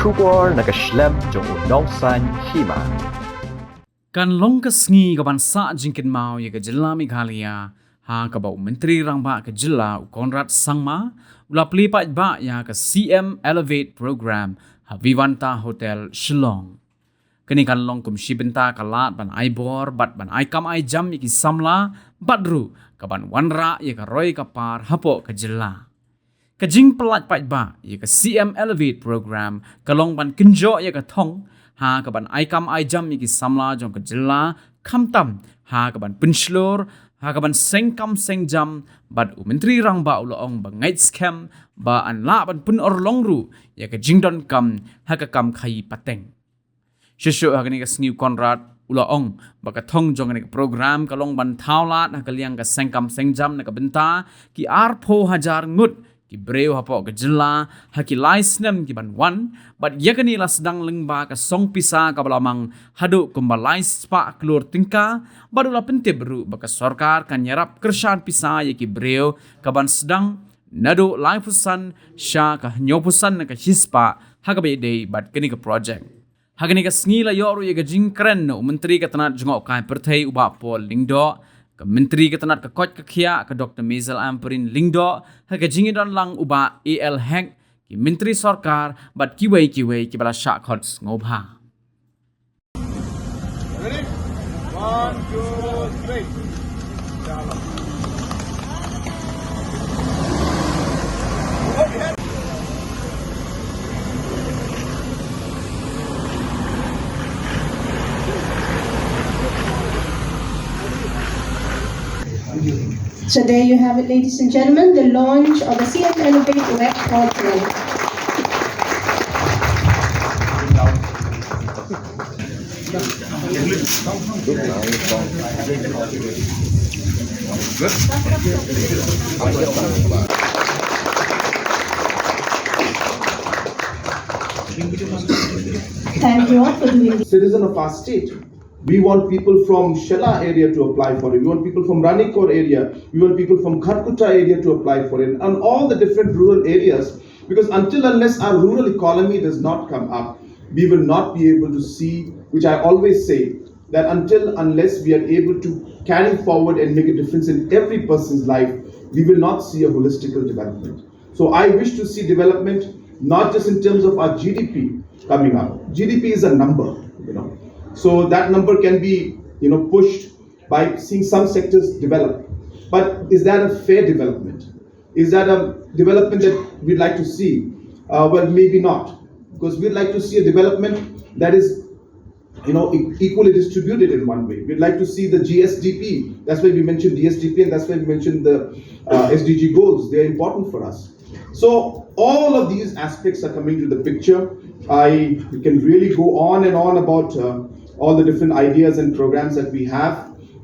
Shubor nakaslem jong unongsan Hima. Kan long ka sngi ka bansa jingkin mau ye ka Jylla Meghalaya ha ka bau menteri rangba ka Jylla Conrad sangma ula Plie ba ya ka CM Elevate program ha Vivanta Hotel Shillong. Kini kan long kum shibenta ka lat ban aibor bat ban ai kam ai jam ki samla badru ka ban wanra ye ka roy ka par hapo ka Jylla. Kajing pelat ba ye ka CM Elevate program kalong ban kenjo ye ka thong ha ka ban ai kam ai jam ye ki samla jong ka Jylla khamtam ha ka ban Pynshlur ha ka ban Seng kam Seng jam bat menteri rangba ulong ba ngait scam ba an la ban pun or longru ye ka jingdon kam ha ka kam khai pateng shisho ha ka ni ka sngiu Conrad ulong ba ka thong jong ni ka program kalong ban thaulat ha ka liang ka Seng kam Seng jam na ka benta ki arpho hajar ngut ki Briew hapo ka Jylla ha ki laisnem ki ban wan but yakani la sedang lengba ka song pisa ka balamang hadu kumbalai spa klur tingka badula pente beru baka sarkar kan Ïarap kersan pisa ye ki Briew ka ban sedang nado lai pusan sha ka nyopusan na ka hispa ha ka be day but kini ka project ha kini ka sngi la yoru ye ka jingkren no menteri ka tanat jengok kai perthai uba pol lingdo ka menteri ka tanat ka kot ka khia ka Dr. Mezel Amperin lingdo ha ka jingidon lang uba AL hack ki menteri sarkar bat kiwei ki bala sha khots ngobha. Ready? 1, 2, 3. So there you have it, ladies and gentlemen, the launch of the CM Elevate web portal. Thank you all for doing this. Citizen of our state. We want people from Jylla area to apply for it. We want people from Ranikor area. We want people from Kharkuta area to apply for it. And all the different rural areas. Because unless our rural economy does not come up, we will not be able to see, which I always say, that unless we are able to carry forward and make a difference in every person's life, we will not see a holistical development. So I wish to see development, not just in terms of our GDP coming up. GDP is a number, So that number can be, pushed by seeing some sectors develop. But is that a fair development? Is that a development that we'd like to see? Well, maybe not, because we'd like to see a development that is, equally distributed in one way. We'd like to see the GSDP. That's why we mentioned DSDP, and that's why we mentioned the SDG goals. They're important for us. So all of these aspects are coming to the picture. I can really go on and on about all the different ideas and programs that we have,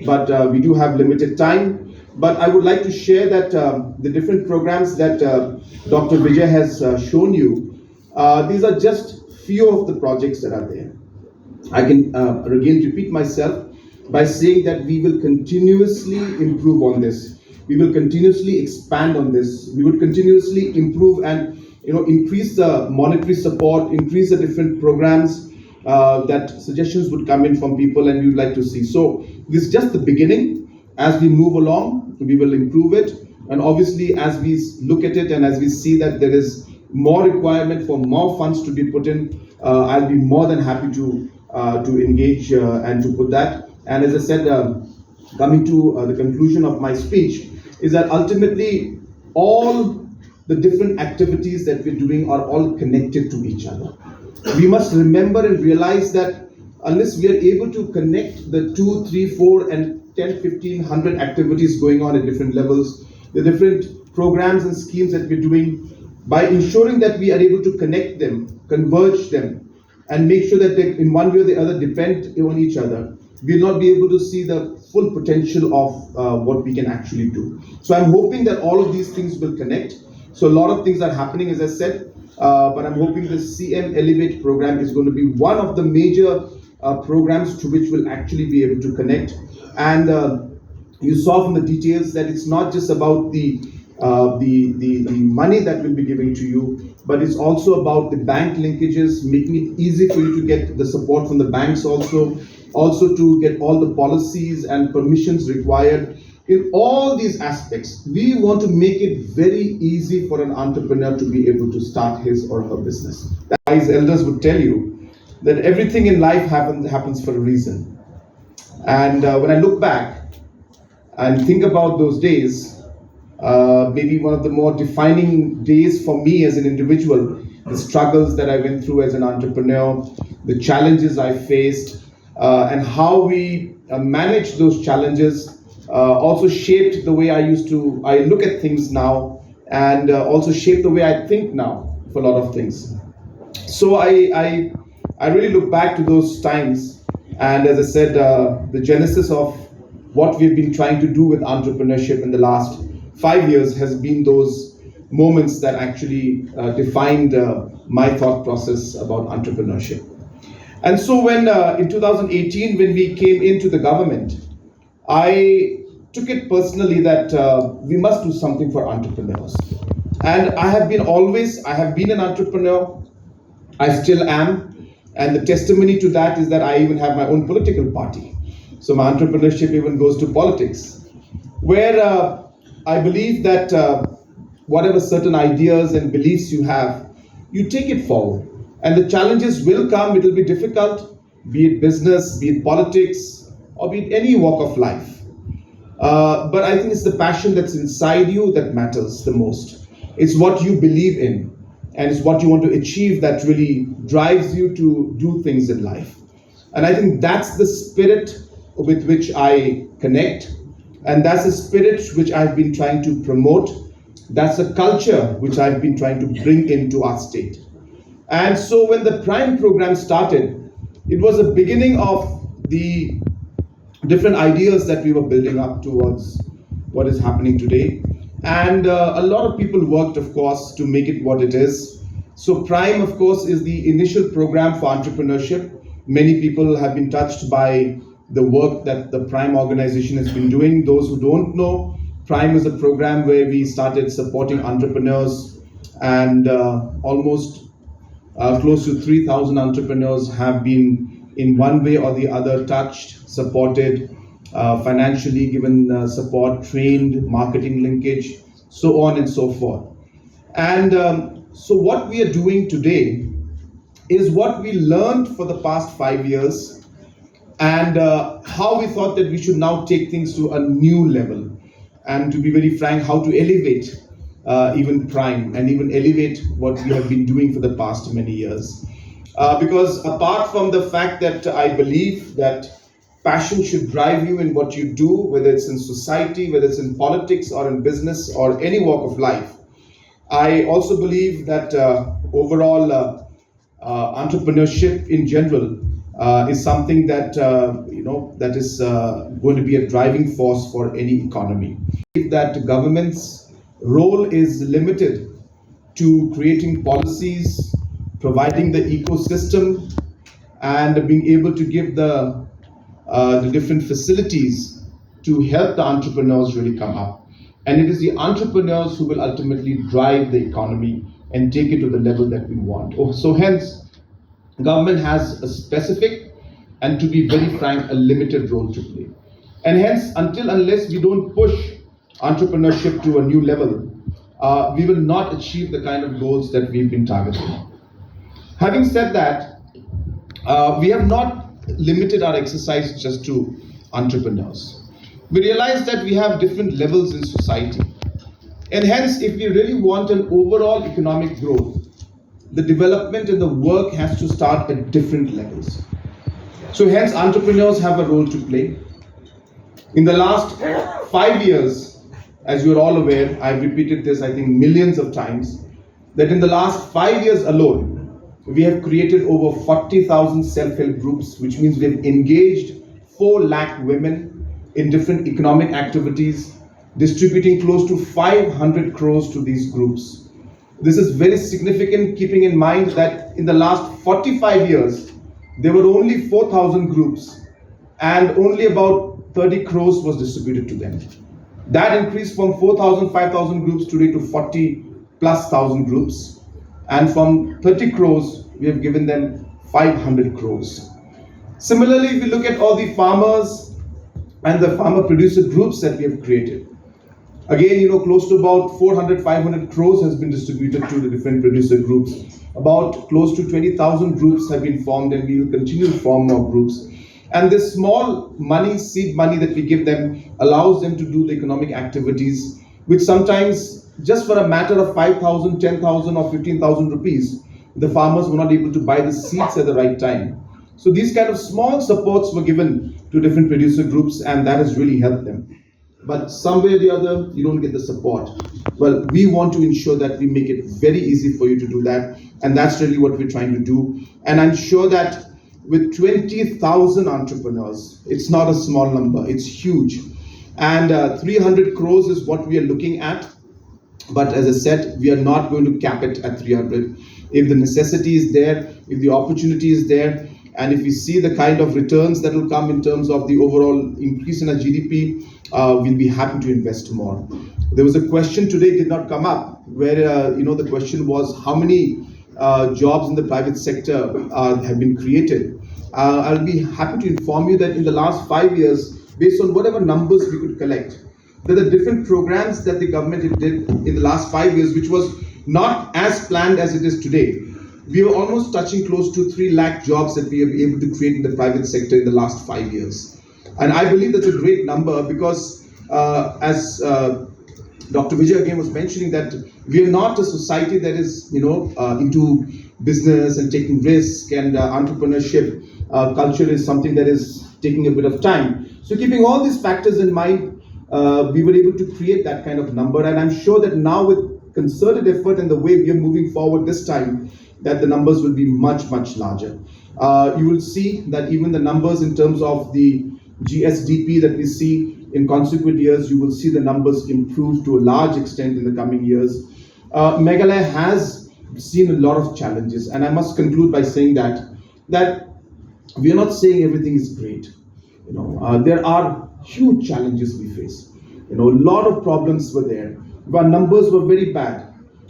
but we do have limited time. But I would like to share that the different programs that Dr. Vijay has shown you, these are just few of the projects that are there. I can again repeat myself by saying that we will continuously improve on this. We will continuously expand on this. We will continuously improve and increase the monetary support, increase the different programs that suggestions would come in from people and we would like to see. So this is just the beginning. As we move along, we will improve it. And obviously, as we look at it and as we see that there is more requirement for more funds to be put in, I'll be more than happy to engage and to put that. And as I said, coming to the conclusion of my speech, is that ultimately all the different activities that we're doing are all connected to each other. We must remember and realize that unless we are able to connect the 2, 3, 4 and 10, 15, 100 activities going on at different levels, the different programs and schemes that we're doing, by ensuring that we are able to connect them, converge them, and make sure that they in one way or the other depend on each other, we'll not be able to see the full potential of what we can actually do. So I'm hoping that all of these things will connect. So a lot of things are happening, as I said, but I'm hoping the CM Elevate program is going to be one of the major programs to which we'll actually be able to connect. And you saw from the details that it's not just about the the money that we'll be giving to you, but it's also about the bank linkages, making it easy for you to get the support from the banks also to get all the policies and permissions required. In all these aspects, we want to make it very easy for an entrepreneur to be able to start his or her business. Wise elders would tell you that everything in life happens for a reason. And when I look back and think about those days, maybe one of the more defining days for me as an individual, the struggles that I went through as an entrepreneur, the challenges I faced, and how we managed those challenges also shaped the way I look at things now, and also shaped the way I think now for a lot of things. So I really look back to those times, and as I said, the genesis of what we've been trying to do with entrepreneurship in the last 5 years has been those moments that actually defined my thought process about entrepreneurship. And so when in 2018, when we came into the government, I took it personally that we must do something for entrepreneurs. And I have been an entrepreneur. I still am. And the testimony to that is that I even have my own political party. So my entrepreneurship even goes to politics, where I believe that whatever certain ideas and beliefs you have, you take it forward. And the challenges will come, it will be difficult, be it business, be it politics, or be it any walk of life. But I think it's the passion that's inside you that matters the most. It's what you believe in, and it's what you want to achieve that really drives you to do things in life. And I think that's the spirit with which I connect, and that's the spirit which I've been trying to promote. That's the culture which I've been trying to bring into our state. And so when the Prime program started, it was a beginning of the different ideas that we were building up towards what is happening today. And a lot of people worked, of course, to make it what it is. So Prime, of course, is the initial program for entrepreneurship. Many people have been touched by the work that the Prime organization has been doing. Those who don't know, Prime is a program where we started supporting entrepreneurs, and almost close to 3,000 entrepreneurs have been in one way or the other touched, supported, financially given support, trained, marketing linkage, so on and so forth. And so what we are doing today is what we learned for the past 5 years, and how we thought that we should now take things to a new level. And to be very frank, how to elevate even Prime, and even elevate what we have been doing for the past many years. Because apart from the fact that I believe that passion should drive you in what you do, whether it's in society, whether it's in politics or in business or any walk of life, I also believe that overall entrepreneurship in general is something that that is going to be a driving force for any economy. If that government's role is limited to creating policies, providing the ecosystem, and being able to give the different facilities to help the entrepreneurs really come up. And it is the entrepreneurs who will ultimately drive the economy and take it to the level that we want. So hence, government has a specific, and to be very frank, a limited role to play. And hence, unless we don't push entrepreneurship to a new level, we will not achieve the kind of goals that we've been targeting. Having said that, we have not limited our exercise just to entrepreneurs. We realize that we have different levels in society. And hence, if we really want an overall economic growth, the development and the work has to start at different levels. So hence, entrepreneurs have a role to play. In the last 5 years, as you're all aware, I've repeated this, I think, millions of times, that in the last 5 years alone, we have created over 40,000 self-help groups, which means we've engaged 4 lakh women in different economic activities, distributing close to 500 crores to these groups. This is very significant, keeping in mind that in the last 45 years, there were only 4,000 groups, and only about 30 crores was distributed to them. That increased from 4,000, 5,000 groups today to 40 plus thousand groups. And from 30 crores, we have given them 500 crores. Similarly, if you look at all the farmers and the farmer producer groups that we have created, again, close to about 400, 500 crores has been distributed to the different producer groups. About close to 20,000 groups have been formed, and we will continue to form more groups. And this small money, seed money that we give them allows them to do the economic activities, which sometimes just for a matter of 5,000, 10,000 or 15,000 rupees, the farmers were not able to buy the seeds at the right time. So these kind of small supports were given to different producer groups, and that has really helped them. But some way or the other, you don't get the support. Well, we want to ensure that we make it very easy for you to do that. And that's really what we're trying to do. And I'm sure that with 20,000 entrepreneurs, it's not a small number, it's huge. And 300 crores is what we are looking at. But as I said, we are not going to cap it at 300. If the necessity is there, if the opportunity is there, and if we see the kind of returns that will come in terms of the overall increase in our GDP, we'll be happy to invest more. There was a question today, did not come up, where the question was how many jobs in the private sector have been created. I'll be happy to inform you that in the last 5 years, based on whatever numbers we could collect, there are different programs that the government did in the last 5 years, which was not as planned as it is today. We are almost touching close to 3 lakh jobs that we have been able to create in the private sector in the last 5 years. And I believe that's a great number because as Dr. Vijay again was mentioning, that we are not a society that is, into business and taking risk, and entrepreneurship culture is something that is taking a bit of time. So keeping all these factors in mind, we were able to create that kind of number. And I'm sure that now with concerted effort and the way we are moving forward this time, that the numbers will be much, much larger. You will see that even the numbers in terms of the GSDP that we see in consequent years, you will see the numbers improve to a large extent in the coming years. Meghalaya has seen a lot of challenges, and I must conclude by saying that we are not saying everything is great. There are huge challenges we face. A lot of problems were there. Our numbers were very bad.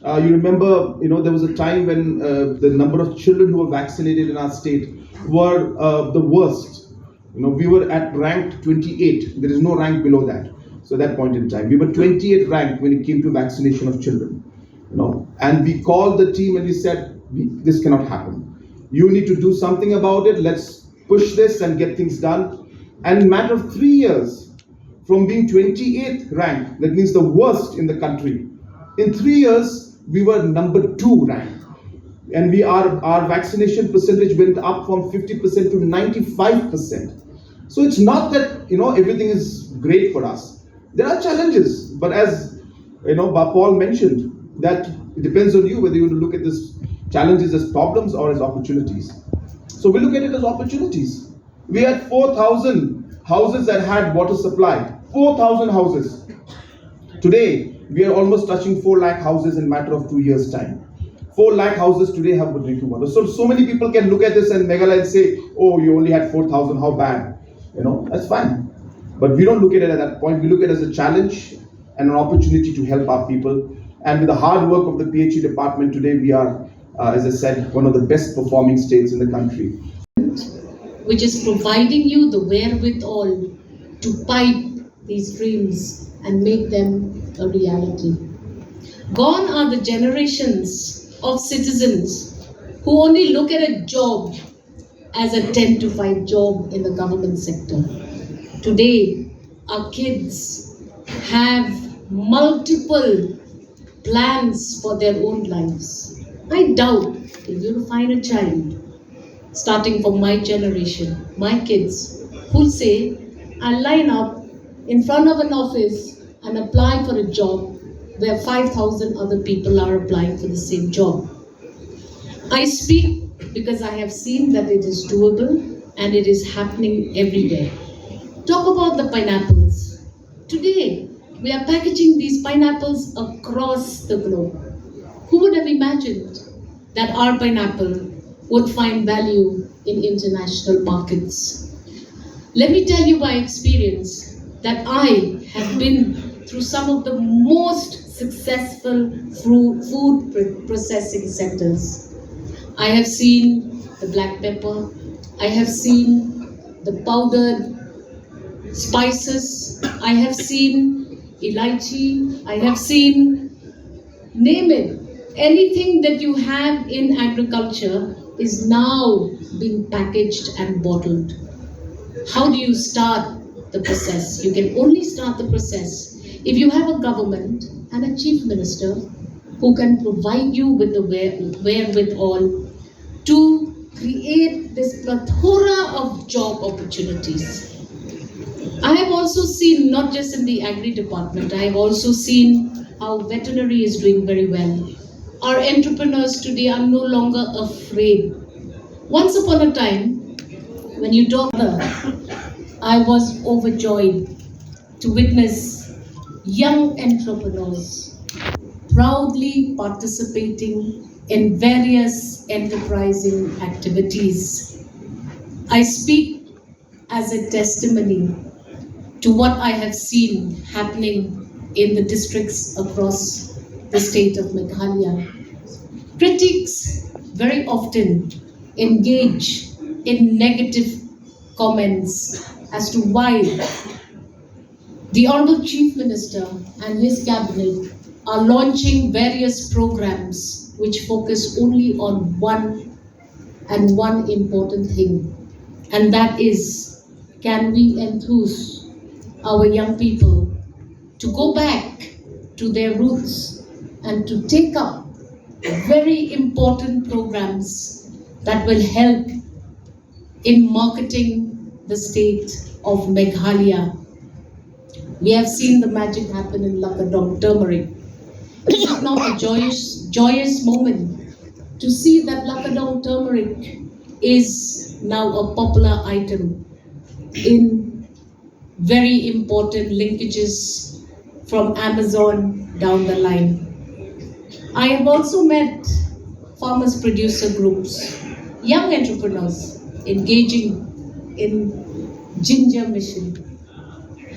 You remember, there was a time when the number of children who were vaccinated in our state were the worst. We were at rank 28. There is no rank below that. So at that point in time, we were 28 ranked when it came to vaccination of children. And we called the team and we said, this cannot happen. You need to do something about it. Let's push this and get things done. And in a matter of 3 years, from being 28th ranked, that means the worst in the country, in 3 years, we were number 2 ranked. And our vaccination percentage went up from 50% to 95%. So it's not that, everything is great for us. There are challenges, but as, Paul mentioned, that it depends on you whether you want to look at these challenges as problems or as opportunities. So we look at it as opportunities. We had 4,000 houses that had water supply. 4,000 houses. Today, we are almost touching 4 lakh houses in a matter of 2 years' time. 4 lakh houses today have drinking water. So many people can look at this and Meghalaya and say, oh, you only had 4,000, how bad? That's fine. But we don't look at it at that point. We look at it as a challenge and an opportunity to help our people. And with the hard work of the PHE department today, we are, as I said, one of the best performing states in the country. Which is providing you the wherewithal to pipe these dreams and make them a reality. Gone are the generations of citizens who only look at a job as a 10 to 5 job in the government sector. Today, our kids have multiple plans for their own lives. I doubt if you'll find a child, starting from my generation, my kids, who'll say, I'll line up in front of an office and apply for a job where 5,000 other people are applying for the same job. I speak because I have seen that it is doable and it is happening everywhere. Talk about the pineapples. Today, we are packaging these pineapples across the globe. Who would have imagined that our pineapple would find value in international markets? Let me tell you by experience that I have been through some of the most successful food processing sectors. I have seen the black pepper, I have seen the powdered spices, I have seen elaichi, I have seen, name it, anything that you have in agriculture is now being packaged and bottled. How do you start the process? You can only start the process if you have a government and a chief minister who can provide you with the wherewithal to create this plethora of job opportunities. I have also seen, not just in the agri department, I have also seen how veterinary is doing very well. Our entrepreneurs today are no longer afraid. Once upon a time, when you talk, I was overjoyed to witness young entrepreneurs proudly participating in various enterprising activities. I speak as a testimony to what I have seen happening in the districts across the state of Meghalaya. Critics very often engage in negative comments as to why the Honorable Chief Minister and his cabinet are launching various programs which focus only on one important thing, and that is, can we enthuse our young people to go back to their roots and to take up very important programs that will help in marketing the state of Meghalaya. We have seen the magic happen in Lakadong turmeric. Is it not a joyous moment to see that Lakadong turmeric is now a popular item in very important linkages from Amazon down the line? I have also met farmers producer groups, young entrepreneurs engaging in ginger mission.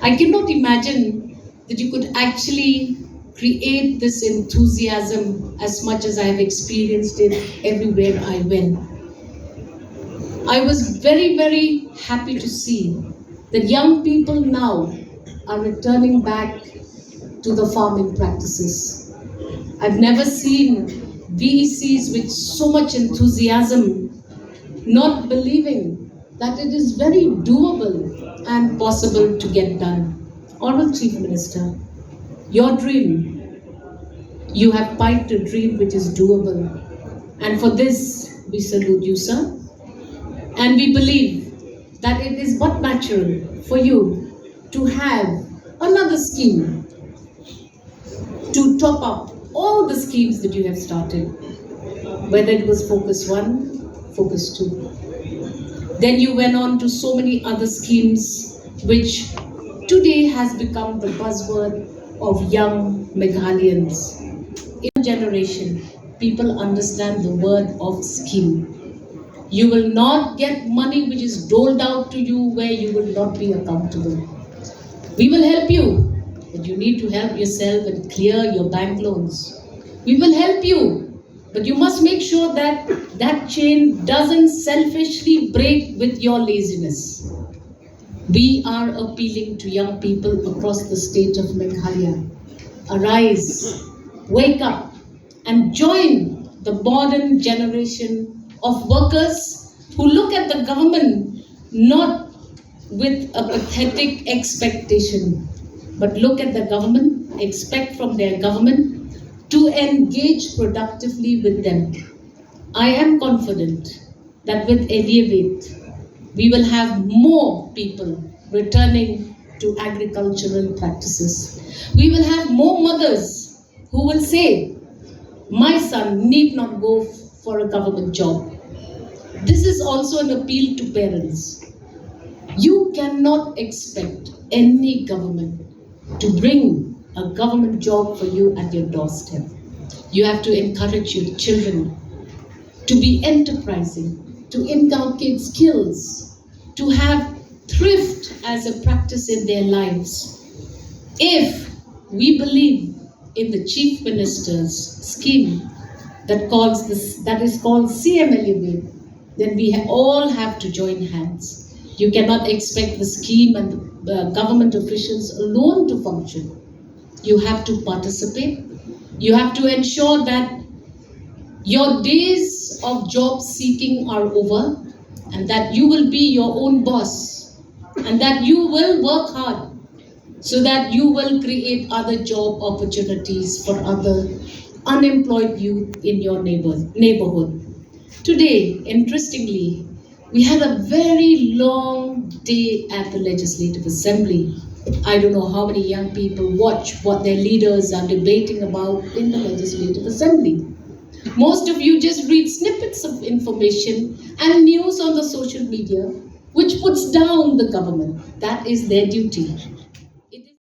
I cannot imagine that you could actually create this enthusiasm as much as I have experienced it everywhere I went. I was very, very happy to see that young people now are returning back to the farming practices. I've never seen VECs with so much enthusiasm, not believing that it is very doable and possible to get done. Honorable Chief Minister, your dream, you have piped a dream which is doable. And for this, we salute you, sir. And we believe that it is but natural for you to have another scheme to top up all the schemes that you have started, whether it was Focus 1, Focus 2. Then you went on to so many other schemes which today has become the buzzword of young Meghalayans. In generation, people understand the word of scheme. You will not get money which is doled out to you where you will not be accountable. We will help you, but you need to help yourself and clear your bank loans. We will help you, but you must make sure that that chain doesn't selfishly break with your laziness. We are appealing to young people across the state of Meghalaya. Arise, wake up, and join the modern generation of workers who look at the government not with a pathetic expectation, but look at the government, expect from their government to engage productively with them. I am confident that with Elevate, we will have more people returning to agricultural practices. We will have more mothers who will say, my son need not go for a government job. This is also an appeal to parents. You cannot expect any government to bring a government job for you at your doorstep. You have to encourage your children to be enterprising, to inculcate skills, to have thrift as a practice in their lives. If we believe in the Chief Minister's scheme that is called CM Elevate, then we all have to join hands. You cannot expect the scheme and the government officials alone to function. You have to participate. You have to ensure that your days of job seeking are over, and that you will be your own boss, and that you will work hard so that you will create other job opportunities for other unemployed youth in your neighborhood. Today, interestingly, we had a very long day at the Legislative Assembly. I don't know how many young people watch what their leaders are debating about in the Legislative Assembly. Most of you just read snippets of information and news on the social media, which puts down the government. That is their duty.